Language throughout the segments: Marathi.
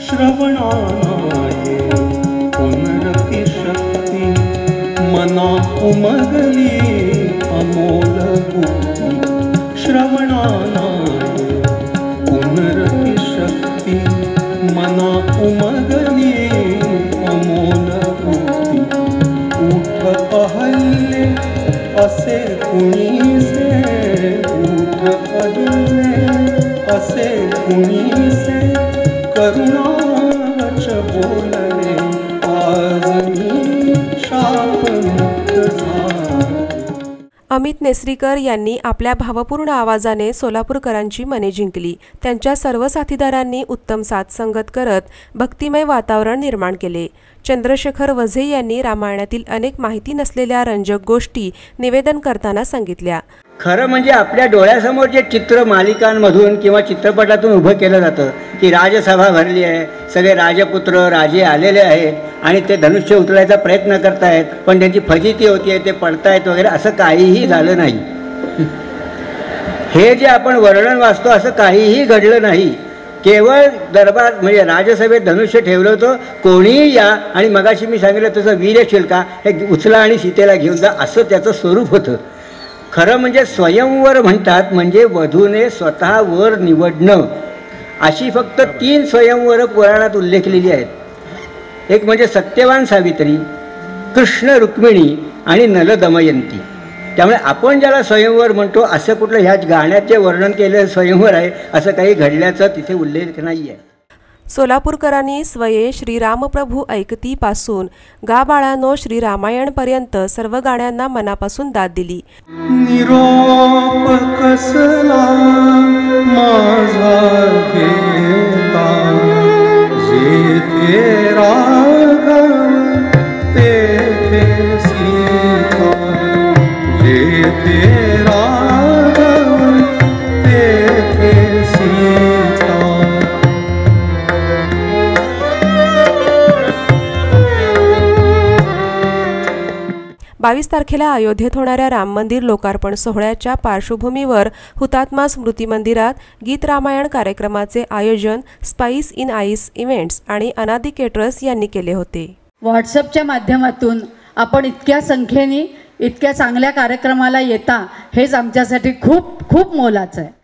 श्रवणानाये पुनरपि शक्ति मना उमगली अमोल बुद्धि श्रवणानाये पुनरपि शक्ति मना उमगली अमोल बुद्धि उठ अहल्ये असे कुणीसे उठ अहल्ये असे कुणीसे करुणावच बोलले आजनी शापमुक्त झाले। अमित नेसरीकर यांनी आपल्या भावपूर्ण आवाजाने सोलापूरकरांची मने जिंकली। त्यांच्या सर्व साथीदारांनी उत्तम साथ संगत करत भक्तिमय वातावरण निर्माण केले। चंद्रशेखर वझे यांनी रामायणातील अनेक माहिती नसलेल्या रंजक गोष्टी निवेदन करताना सांगितल्या। खरं म्हणजे आपल्या डोळ्यासमोर जे चित्र मालिकांमधून किंवा चित्रपटातून उभं केलं जातं की राजसभा भरली आहे, सगळे राजपुत्र राजे आलेले आहेत आणि ते धनुष्य उचलायचा प्रयत्न करतायत, पण त्यांची फजिती होती आहे, ते पडतायत वगैरे, असं काहीही झालं नाही। हे जे आपण वर्णन वाचतो असं काहीही घडलं नाही। केवळ दरबार म्हणजे राजसभेत धनुष्य ठेवलं होतं, कोणीही या आणि मगाशी मी सांगितलं तसं वीरशिल्का हे उचला आणि सीतेला घेऊन जा असं त्याचं स्वरूप होतं। खरं म्हणजे स्वयंवर म्हणतात म्हणजे वधूने स्वतः वर निवडणं, अशी फक्त 3 स्वयंवर पुराणात उल्लेखलेली आहेत। एक म्हणजे सत्यवान सावित्री, कृष्ण रुक्मिणी आणि नल दमयंती। त्यामुळे आपण ज्याला स्वयंवर म्हणतो असं कुठलं ह्या गाण्यात जे वर्णन केलेलं स्वयंवर आहे असं काही घडल्याचा तिथे उल्लेख नाही आहे। सोलापूरकरांनी स्वये श्रीरामप्रभू ऐकती पासून गा बाळानो श्रीरामायण पर्यंत सर्व गाण्यांना मनापासून दाद दिली। निरोप कसला माझा घेता जेथे राघव तेथे सीता जेथे राघव तेथे सीता। 22 तारखेला अयोध्येत होणाऱ्या राम मंदिर लोकार्पण सोहळ्याच्या पार्श्वभूमीवर हुतात्मा स्मृती मंदिरात गीत रामायण कार्यक्रमाचे आयोजन स्पाइस इन आईस इव्हेंट्स आणि अनादी केटरर्स यांनी केले होते। व्हॉट्सअपच्या माध्यमातून आपण इतक्या संख्येने इतक्या चांगल्या कार्यक्रमाला येता हेच आमच्यासाठी खूप खूप मोलाचं आहे।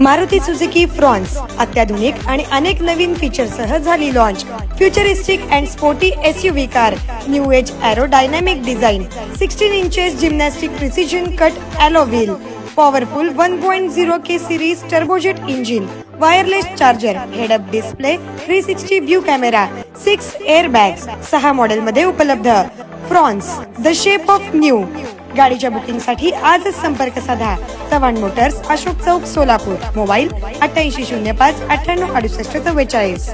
मारुती सुझुकी फ्रॉन्स अत्याधुनिक आणि अनेक नवीन फीचरसह झाली launch. Futuristic and sporty SUV car, new age aerodynamic design, 16 inches gymnastic precision cut alloy wheel, powerful 1.0K series turbojet engine, wireless charger, head up display, 360 view camera, 6 airbags, 6 model मध्ये उपलब्ध। Fronx the shape of new. गाडीच्या बुकिंगसाठी आजच संपर्क साधा। चव्हाण मोटर्स, अशोक चौक, सोलापूर। मोबाईल 8805 98 68 44।